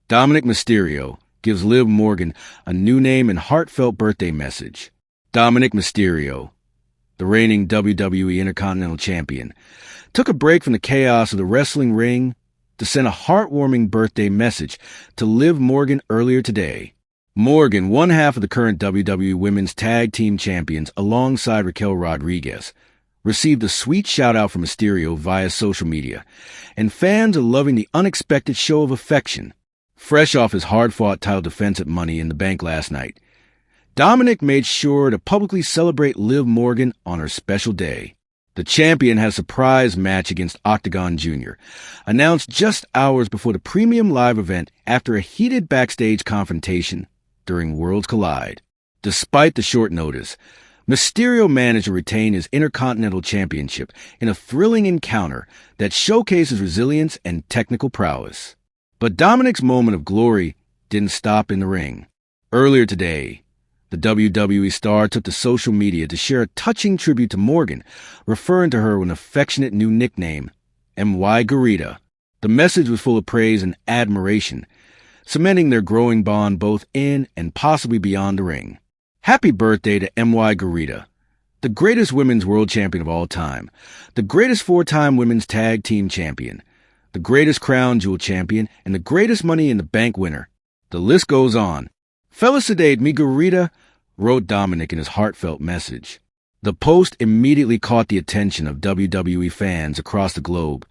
Dominik Mysterio gives Liv Morgan a new name and heartfelt birthday message. Dominik Mysterio, the reigning WWE Intercontinental Champion, took a break from the chaos of the wrestling ring to send a heartwarming birthday message to Liv Morgan earlier today. Morgan, one half of the current WWE Women's Tag Team Champions alongside Raquel Rodriguez, received a sweet shout-out from Mysterio via social media, and fans are loving the unexpected show of affection. Fresh off his hard-fought title defense at Money in the Bank last night, Dominik made sure to publicly celebrate Liv Morgan on her special day. The champion had a surprise match against Octagon Jr., announced just hours before the premium live event after a heated backstage confrontation during Worlds Collide. Despite the short notice, Mysterio managed to retain his Intercontinental Championship in a thrilling encounter that showcases resilience and technical prowess. But Dominik's moment of glory didn't stop in the ring. Earlier today, the WWE star took to social media to share a touching tribute to Morgan, referring to her with an affectionate new nickname, MY Garita. The message was full of praise and admiration, cementing their growing bond both in and possibly beyond the ring. Happy birthday to MY Garita, the greatest women's world champion of all time, the greatest four-time women's tag team champion, the greatest crown jewel champion, and the greatest Money in the Bank winner. The list goes on. Felicidade mi Garita, wrote Dominik in his heartfelt message. The post immediately caught the attention of WWE fans across the globe,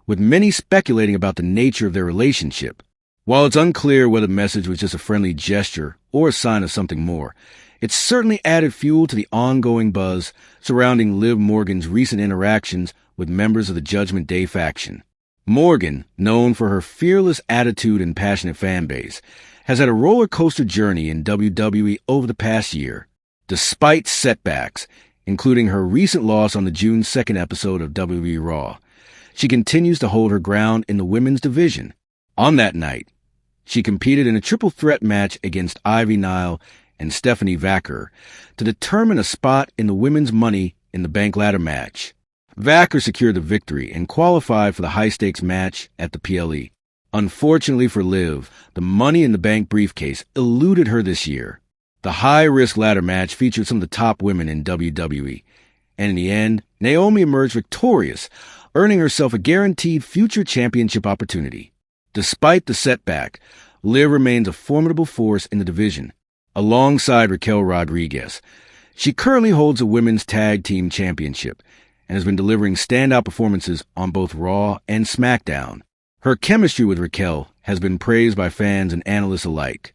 with many speculating about the nature of their relationship. While it's unclear whether the message was just a friendly gesture or a sign of something more, it certainly added fuel to the ongoing buzz surrounding Liv Morgan's recent interactions with members of the Judgment Day faction. Morgan, known for her fearless attitude and passionate fan base, has had a roller coaster journey in WWE over the past year. Despite setbacks, including her recent loss on the June 2nd episode of WWE Raw, she continues to hold her ground in the women's division. On that night, she competed in a triple threat match against Ivy Nile and Stephanie Vacker to determine a spot in the women's Money in the Bank ladder match. Vacker secured the victory and qualified for the high-stakes match at the PLE. Unfortunately for Liv, the Money in the Bank briefcase eluded her this year. The high-risk ladder match featured some of the top women in WWE, and in the end, Naomi emerged victorious, earning herself a guaranteed future championship opportunity. Despite the setback, Liv remains a formidable force in the division. Alongside Raquel Rodriguez, she currently holds a women's tag team championship and has been delivering standout performances on both Raw and SmackDown. Her chemistry with Raquel has been praised by fans and analysts alike,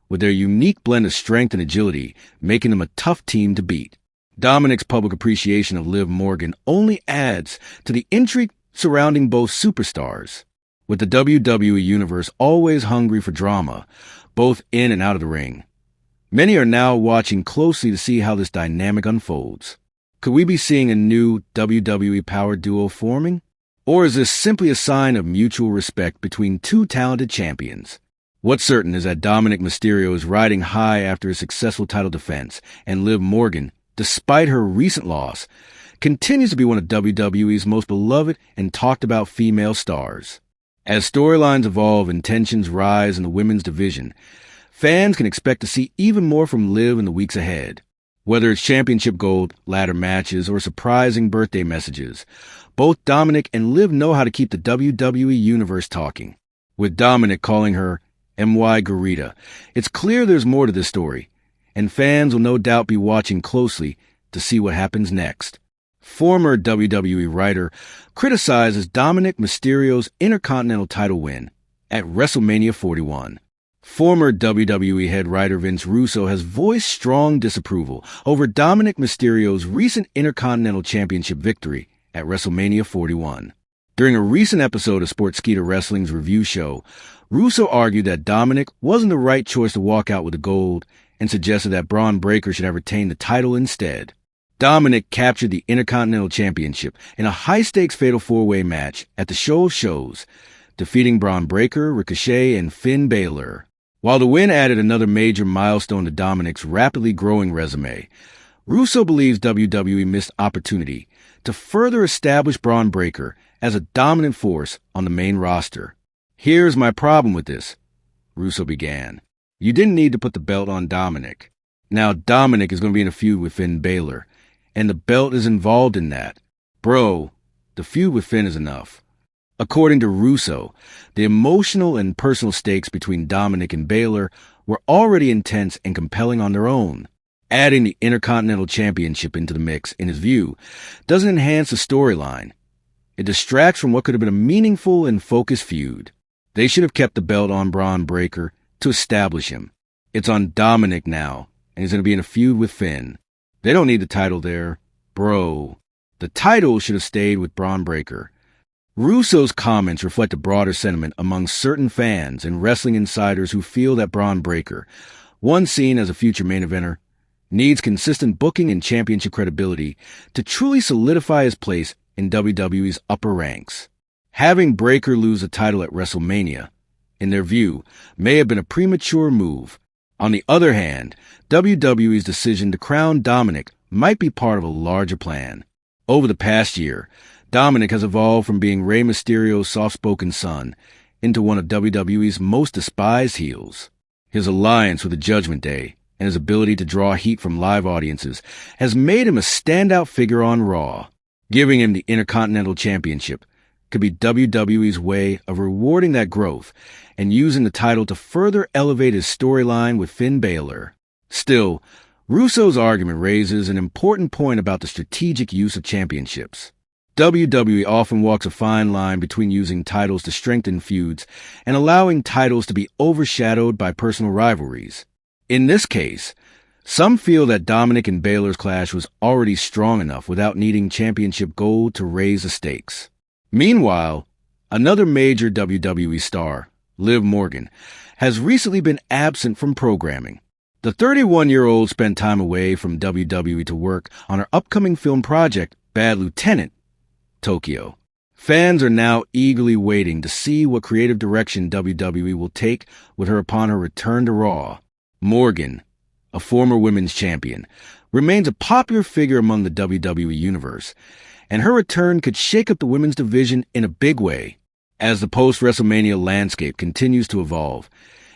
with their unique blend of strength and agility making them a tough team to beat. Dominik's public appreciation of Liv Morgan only adds to the intrigue surrounding both superstars. With the WWE Universe always hungry for drama, both in and out of the ring, many are now watching closely to see how this dynamic unfolds. Could we be seeing a new WWE power duo forming? Or is this simply a sign of mutual respect between two talented champions? What's certain is that Dominik Mysterio is riding high after a successful title defense, and Liv Morgan, despite her recent loss, continues to be one of WWE's most beloved and talked about female stars. As storylines evolve and tensions rise in the women's division, fans can expect to see even more from Liv in the weeks ahead. Whether it's championship gold, ladder matches, or surprising birthday messages, both Dominik and Liv know how to keep the WWE Universe talking. With Dominik calling her MY Garita, it's clear there's more to this story, and fans will no doubt be watching closely to see what happens next. Former WWE writer criticizes Dominik Mysterio's Intercontinental title win at WrestleMania 41. Former WWE head writer Vince Russo has voiced strong disapproval over Dominik Mysterio's recent Intercontinental Championship victory at WrestleMania 41. During a recent episode of Sportskeeda Wrestling's review show, Russo argued that Dominik wasn't the right choice to walk out with the gold and suggested that Bron Breaker should have retained the title instead. Dominik captured the Intercontinental Championship in a high-stakes Fatal 4-Way match at the Show of Shows, defeating Bron Breaker, Ricochet, and Finn Balor. While the win added another major milestone to Dominik's rapidly growing resume, Russo believes WWE missed opportunity to further establish Bron Breaker as a dominant force on the main roster. Here's my problem with this. Russo began. "You didn't need to put the belt on Dominik. Now Dominik is going to be in a feud with Finn Balor, and the belt is involved in that. Bro, the feud with Finn is enough." According to Russo, the emotional and personal stakes between Dominik and Balor were already intense and compelling on their own. Adding the Intercontinental Championship into the mix, in his view, doesn't enhance the storyline. It distracts from what could have been a meaningful and focused feud. They should have kept the belt on Bron Breaker to establish him. It's on Dominik now, and he's going to be in a feud with Finn. They don't need the title there. Bro, the title should have stayed with Bron Breaker. Russo's comments reflect a broader sentiment among certain fans and wrestling insiders who feel that Bron Breaker, once seen as a future main eventer, needs consistent booking and championship credibility to truly solidify his place in WWE's upper ranks. Having Breaker lose the title at WrestleMania, in their view, may have been a premature move. On the other hand, WWE's decision to crown Dominik might be part of a larger plan. Over the past year, Dominik has evolved from being Rey Mysterio's soft-spoken son into one of WWE's most despised heels. His alliance with the Judgment Day and his ability to draw heat from live audiences has made him a standout figure on Raw. Giving him the Intercontinental Championship could be WWE's way of rewarding that growth and using the title to further elevate his storyline with Finn Balor. Still, Russo's argument raises an important point about the strategic use of championships. WWE often walks a fine line between using titles to strengthen feuds and allowing titles to be overshadowed by personal rivalries. In this case, some feel that Dominik and Balor's clash was already strong enough without needing championship gold to raise the stakes. Meanwhile, another major WWE star, Liv Morgan, has recently been absent from programming. The 31-year-old spent time away from WWE to work on her upcoming film project, Bad Lieutenant, Tokyo. Fans are now eagerly waiting to see what creative direction WWE will take with her upon her return to Raw. Morgan, a former women's champion, remains a popular figure among the WWE universe, and her return could shake up the women's division in a big way. As the post-WrestleMania landscape continues to evolve,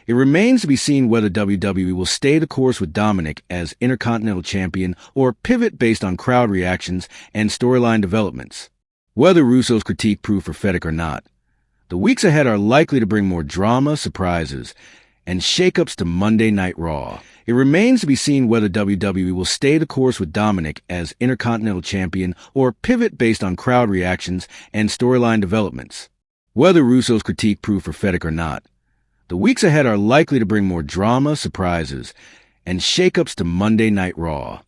it remains to be seen whether WWE will stay the course with Dominik as Intercontinental Champion or pivot based on crowd reactions and storyline developments. Whether Russo's critique proved prophetic or not, the weeks ahead are likely to bring more drama, surprises, and shakeups to Monday Night Raw. It remains to be seen whether WWE will stay the course with Dominik as Intercontinental Champion or pivot based on crowd reactions and storyline developments. Whether Russo's critique proved prophetic or not, the weeks ahead are likely to bring more drama, surprises, and shakeups to Monday Night Raw.